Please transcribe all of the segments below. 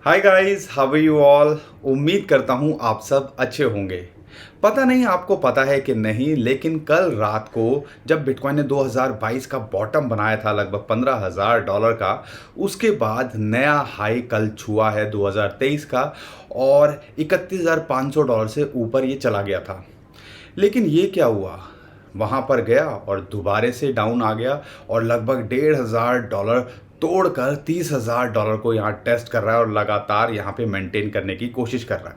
Hi guys, how are you all. उम्मीद करता हूँ आप सब अच्छे होंगे। पता नहीं आपको पता है कि नहीं, लेकिन कल रात को जब बिटकॉइन ने 2022 का बॉटम बनाया था लगभग $15,000 का, उसके बाद नया हाई कल छुआ है 2023 का और $31,500 से ऊपर ये चला गया था। लेकिन ये क्या हुआ, वहाँ पर गया और दोबारे से डाउन आ गया और लगभग $1,500 तोड़कर $30,000 को यहाँ टेस्ट कर रहा है और लगातार यहाँ पे मेंटेन करने की कोशिश कर रहा है।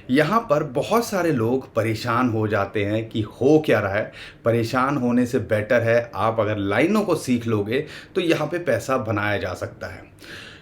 यहाँ पर बहुत सारे लोग परेशान हो जाते हैं कि हो क्या रहा है। परेशान होने से बेटर है आप अगर लाइनों को सीख लोगे तो यहाँ पे पैसा बनाया जा सकता है।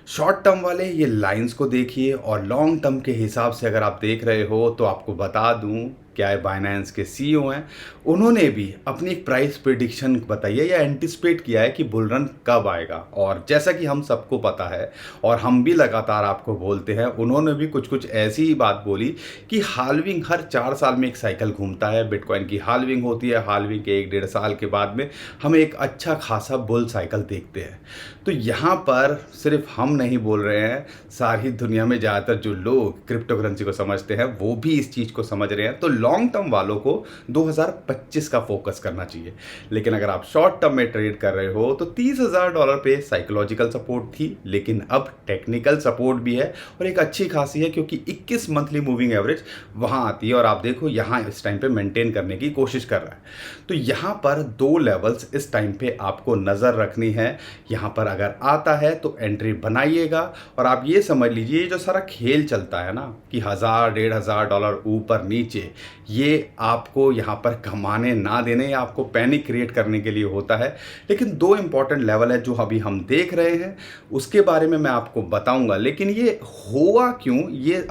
शॉर्ट टर्म वाले ये लाइंस को देखिए और लॉन्ग टर्म के हिसाब से अगर आप देख रहे हो तो आपको बता दूं, क्या है, बाइनेंस के सीईओ हैं, उन्होंने भी अपनी एक प्राइस प्रिडिक्शन बताई है या एंटिसिपेट किया है कि बुल रन कब आएगा। और जैसा कि हम सबको पता है और हम भी लगातार आपको बोलते हैं, उन्होंने भी कुछ कुछ ऐसी ही बात बोली कि हाल्विंग हर 4 साल में एक साइकिल घूमता है, बिटकॉइन की हाल्विंग होती है, हाल्विंग के 1-1.5 साल के बाद में हम एक अच्छा खासा बुल साइकिल देखते हैं। तो यहाँ पर सिर्फ हम नहीं बोल रहे हैं, सारी दुनिया में ज़्यादातर जो लोग क्रिप्टो करेंसी को समझते हैं वो भी इस चीज़ को समझ रहे हैं। तो लॉन्ग टर्म वालों को 2025 का फोकस करना चाहिए। लेकिन अगर आप शॉर्ट टर्म में ट्रेड कर रहे हो तो $30,000 पे साइकोलॉजिकल सपोर्ट थी, लेकिन अब टेक्निकल सपोर्ट भी है और एक अच्छी खासी है, क्योंकि 21 मंथली मूविंग एवरेज वहाँ आती है और आप देखो यहाँ इस टाइम पे मेंटेन करने की कोशिश कर रहा है। तो यहाँ पर 2 लेवल्स इस टाइम पे आपको नज़र रखनी है। यहाँ पर अगर आता है तो एंट्री बनाइएगा और आप ये समझ लीजिए जो सारा खेल चलता है ना कि $1,000-1,500 ऊपर नीचे, ये आपको यहाँ पर कमाने ना देने या आपको पैनिक क्रिएट करने के लिए होता है। लेकिन 2 इंपॉर्टेंट लेवल है जो अभी हम देख रहे हैं, उसके बारे में मैं आपको बताऊंगा। लेकिन ये हुआ क्यों, ये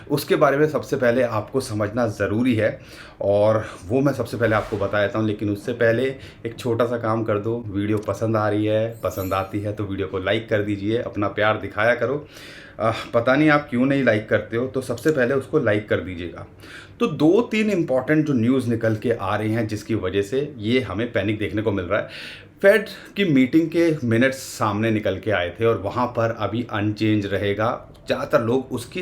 उसके बारे में सबसे पहले आपको समझना ज़रूरी है और वो मैं सबसे पहले आपको बता देता हूँ। लेकिन उससे पहले एक छोटा सा काम कर दो, वीडियो पसंद आ रही है, पसंद आती है तो वीडियो को लाइक कर दीजिए, अपना प्यार दिखाया करो। पता नहीं आप क्यों नहीं लाइक करते हो, तो सबसे पहले उसको लाइक कर दीजिएगा। तो 2-3 इंपॉर्टेंट जो न्यूज़ निकल के आ रही हैं जिसकी वजह से ये हमें पैनिक देखने को मिल रहा है। फेड की मीटिंग के मिनट्स सामने निकल के आए थे और वहाँ पर अभी अनचेंज रहेगा। ज़्यादातर लोग उसकी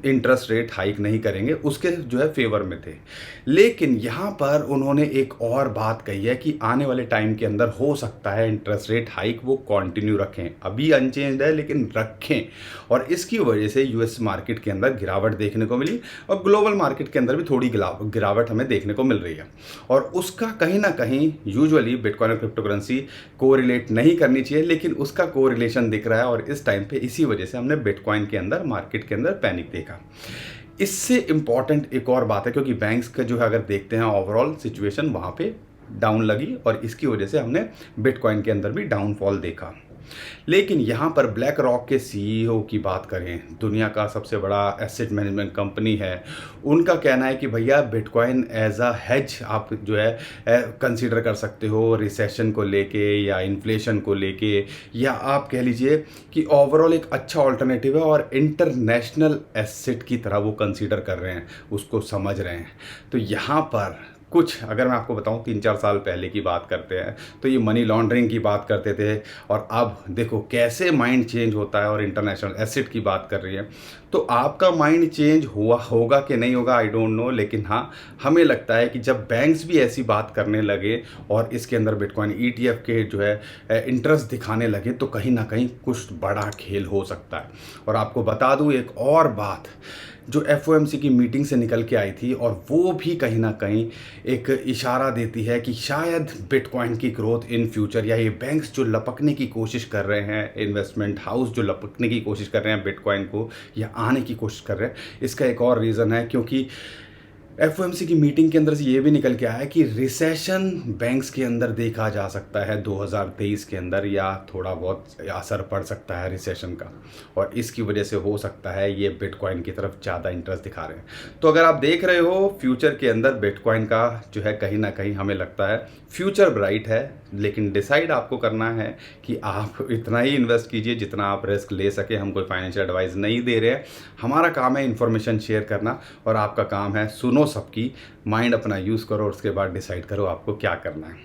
इंटरेस्ट रेट हाइक नहीं करेंगे, उसके जो है फेवर में थे। लेकिन यहाँ पर उन्होंने एक और बात कही है कि आने वाले टाइम के अंदर हो सकता है इंटरेस्ट रेट हाइक वो कंटिन्यू रखें। अभी अनचेंज है लेकिन रखें, और इसकी वजह से यूएस मार्केट के अंदर गिरावट देखने को मिली और ग्लोबल मार्केट के अंदर भी थोड़ी गिरावट हमें देखने को मिल रही है। और उसका कहीं ना कहीं यूजुअली बिटकॉइन और क्रिप्टो करेंसी कोरिलेट नहीं करनी चाहिए, लेकिन उसका कोरिलेशन दिख रहा है और इस टाइम पे इसी वजह से हमने बिटकॉइन के अंदर मार्केट के अंदर पैनिक देखा। इससे इंपॉर्टेंट एक और बात है, क्योंकि बैंक्स का जो है अगर देखते हैं ओवरऑल सिचुएशन वहाँ पे डाउन लगी और इसकी वजह से हमने बिटकॉइन के अंदर भी डाउनफॉल देखा। लेकिन यहाँ पर ब्लैक रॉक के सीईओ की बात करें, दुनिया का सबसे बड़ा एसेट मैनेजमेंट कंपनी है, उनका कहना है कि भैया बिटकॉइन एज अ हेज आप जो है कंसीडर कर सकते हो रिसेशन को लेके या इन्फ्लेशन को लेके, या आप कह लीजिए कि ओवरऑल एक अच्छा ऑल्टरनेटिव है और इंटरनेशनल एसेट की तरह वो कंसीडर कर रहे हैं, उसको समझ रहे हैं। तो यहाँ पर कुछ अगर मैं आपको बताऊं 3-4 साल पहले की बात करते हैं तो ये मनी लॉन्ड्रिंग की बात करते थे, और अब देखो कैसे माइंड चेंज होता है और इंटरनेशनल एसेट की बात कर रही है। तो आपका माइंड चेंज होगा कि नहीं होगा, आई डोंट नो। लेकिन हाँ, हमें लगता है कि जब बैंक्स भी ऐसी बात करने लगे और इसके अंदर बिटकॉइन ईटीएफ के जो है इंटरेस्ट दिखाने लगे, तो कहीं ना कहीं कुछ बड़ा खेल हो सकता है। और आपको बता दूं एक और बात जो एफओएमसी की मीटिंग से निकल के आई थी, और वो भी कहीं ना कहीं एक इशारा देती है कि शायद बिटकॉइन की ग्रोथ इन फ्यूचर, या ये बैंक्स जो लपकने की कोशिश कर रहे हैं, इन्वेस्टमेंट हाउस जो लपकने की कोशिश कर रहे हैं बिटकॉइन को या आने की कोशिश कर रहे हैं, इसका एक और रीज़न है क्योंकि एफओएमसी की मीटिंग के अंदर से ये भी निकल के आया है कि रिसेशन बैंक्स के अंदर देखा जा सकता है 2023 के अंदर, या थोड़ा बहुत असर पड़ सकता है रिसेशन का, और इसकी वजह से हो सकता है ये बिटकॉइन की तरफ ज़्यादा इंटरेस्ट दिखा रहे हैं। तो अगर आप देख रहे हो फ्यूचर के अंदर बिटकॉइन का जो है कहीं ना कहीं हमें लगता है फ्यूचर ब्राइट है, लेकिन डिसाइड आपको करना है कि आप इतना ही इन्वेस्ट कीजिए जितना आप रिस्क ले सके। हम कोई फाइनेंशियल एडवाइस नहीं दे रहे हैं, हमारा काम है इन्फॉर्मेशन शेयर करना और आपका काम है सुनो सबकी, माइंड अपना यूज़ करो और उसके बाद डिसाइड करो आपको क्या करना है।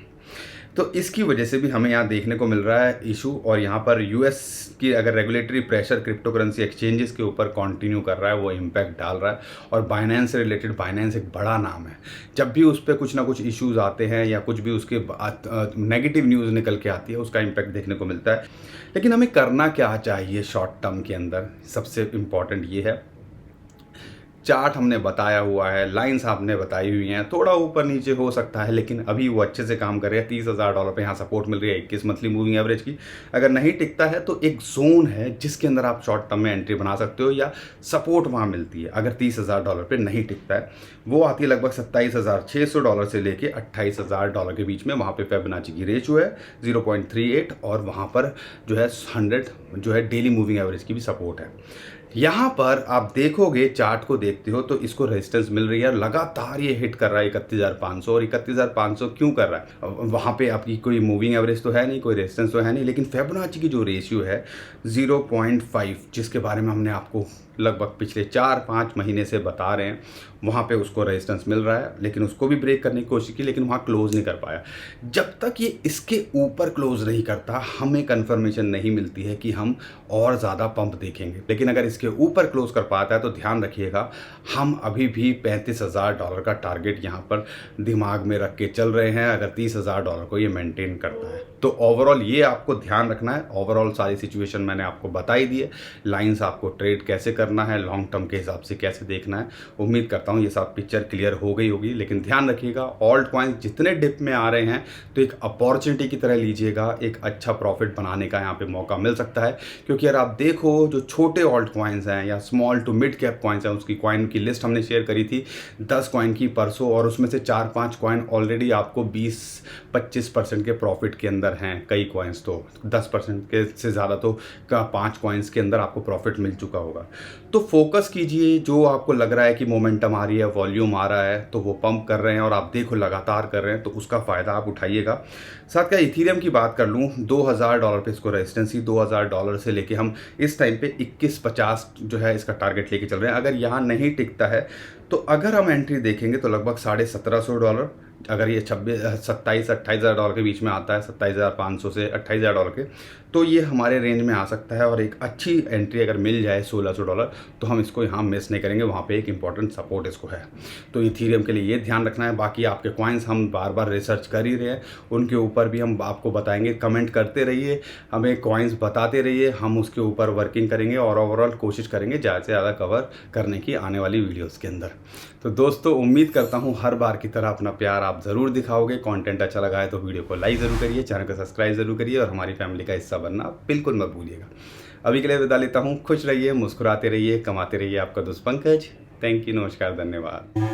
तो इसकी वजह से भी हमें यहाँ देखने को मिल रहा है इशू, और यहाँ पर यूएस की अगर regulatory pressure crypto currency exchanges के ऊपर कंटिन्यू कर रहा है, वो इम्पैक्ट डाल रहा है। और बाइनेंस से रिलेटेड, बाइनेंस एक बड़ा नाम है, जब भी उस पर कुछ ना कुछ इश्यूज आते हैं या कुछ भी उसके नेगेटिव न्यूज़ निकल के आती है, उसका इम्पैक्ट देखने को मिलता है। लेकिन हमें करना क्या चाहिए शॉर्ट टर्म के अंदर, सबसे इम्पॉर्टेंट ये है, चार्ट हमने बताया हुआ है, लाइंस आपने बताई हुई हैं, थोड़ा ऊपर नीचे हो सकता है, लेकिन अभी वो अच्छे से काम कर रहे हैं। $30,000 पे यहाँ सपोर्ट मिल रही है 21 मंथली मूविंग एवरेज की। अगर नहीं टिकता है तो एक जोन है जिसके अंदर आप शॉर्ट टर्म में एंट्री बना सकते हो, या सपोर्ट वहाँ मिलती है अगर $30,000 पे नहीं टिकता है। वो आती है लगभग $27,600 से लेके $28,000 के बीच में। वहाँ पे फिबोनाची की रेशियो है 0.38, और वहाँ पर जो है 100 जो है डेली मूविंग एवरेज की भी सपोर्ट है। यहाँ पर आप देखोगे, चार्ट को देखते हो तो इसको रेजिस्टेंस मिल रही है, लगातार ये हिट कर रहा है 31,500। और 31,500 क्यों कर रहा है? वहाँ पे आपकी कोई मूविंग एवरेज तो है नहीं, कोई रेजिस्टेंस तो है नहीं, लेकिन फिबोनाची की जो रेशियो है 0.5, जिसके बारे में हमने आपको लगभग पिछले 4-5 महीने से बता रहे हैं, वहाँ पे उसको रेजिस्टेंस मिल रहा है, लेकिन उसको भी ब्रेक करने की कोशिश की, लेकिन वहाँ क्लोज नहीं कर पाया। जब तक ये इसके ऊपर क्लोज नहीं करता, हमें कंफर्मेशन नहीं मिलती है कि हम और ज़्यादा पंप देखेंगे। लेकिन अगर इसके ऊपर क्लोज कर पाता है तो ध्यान रखिएगा, हम अभी भी $35,000 का टारगेट यहाँ पर दिमाग में रख के चल रहे हैं, अगर $30,000 को ये मेंटेन करता है तो। ओवरऑल ये आपको ध्यान रखना है। ओवरऑल सारी सिचुएशन मैंने आपको बताई दी है, लाइंस आपको ट्रेड कैसे करना है, लॉन्ग टर्म के हिसाब से कैसे देखना है। उम्मीद करता हूँ ये सब पिक्चर क्लियर हो गई होगी। लेकिन ध्यान रखिएगा, ऑल्ट कॉइन्स जितने डिप में आ रहे हैं तो एक अपॉर्चुनिटी की तरह लीजिएगा, एक अच्छा प्रॉफिट बनाने का यहाँ पे मौका मिल सकता है। क्योंकि अगर आप देखो, जो छोटे ऑल्ट कॉइन्स हैं या small to mid cap coins हैं, उसकी कॉइन की लिस्ट हमने शेयर करी थी 10 कॉइन की परसों, और उसमें से 4-5 कॉइन ऑलरेडी आपको 20-25% के प्रॉफिट के अंदर हैं। कई कॉइन्स तो 10% के से ज़्यादा तो 5 कॉइन्स के अंदर आपको प्रॉफिट मिल चुका होगा। तो फोकस कीजिए, जो आपको लग रहा है कि मोमेंटम आ रही है, वॉल्यूम आ रहा है, तो वो पंप कर रहे हैं और आप देखो लगातार कर रहे हैं, तो उसका फ़ायदा आप उठाइएगा। साथ का इथीरियम की बात कर लूँ, $2,000 पे इसको रेजिस्टेंस ही $2,000 से लेके हम इस टाइम पे 2150 जो है इसका टारगेट लेके चल रहे हैं। अगर यहाँ नहीं टिकता है तो अगर हम एंट्री देखेंगे तो लगभग $1,750, अगर ये 27-28,000 के बीच में आता है, 27,500 से $28,000 के, तो ये हमारे रेंज में आ सकता है। और एक अच्छी एंट्री अगर मिल जाए $1,600 तो हम इसको यहाँ मिस नहीं करेंगे, वहाँ पे एक इंपॉर्टेंट सपोर्ट इसको है। तो इथीरियम के लिए ये ध्यान रखना है। बाकी आपके कॉइन्स हम बार बार रिसर्च कर ही रहे हैं, उनके ऊपर भी हम आपको बताएंगे। कमेंट करते रहिए, हमें कॉइन्स बताते रहिए, हम उसके ऊपर वर्किंग करेंगे और ओवरऑल कोशिश करेंगे ज़्यादा से ज़्यादा कवर करने की आने वाली वीडियोज़ के अंदर। तो दोस्तों, उम्मीद करता हूँ हर बार की तरह अपना प्यार आप ज़रूर दिखाओगे। कंटेंट अच्छा लगा है तो वीडियो को लाइक ज़रूर करिए, चैनल को सब्सक्राइब ज़रूर करिए, और हमारी फैमिली का हिस्सा बनना बिल्कुल मत भूलिएगा। अभी के लिए विदा लेता हूँ। खुश रहिए, मुस्कुराते रहिए, कमाते रहिए। आपका दोस्त पंकज। थैंक यू, नमस्कार, धन्यवाद।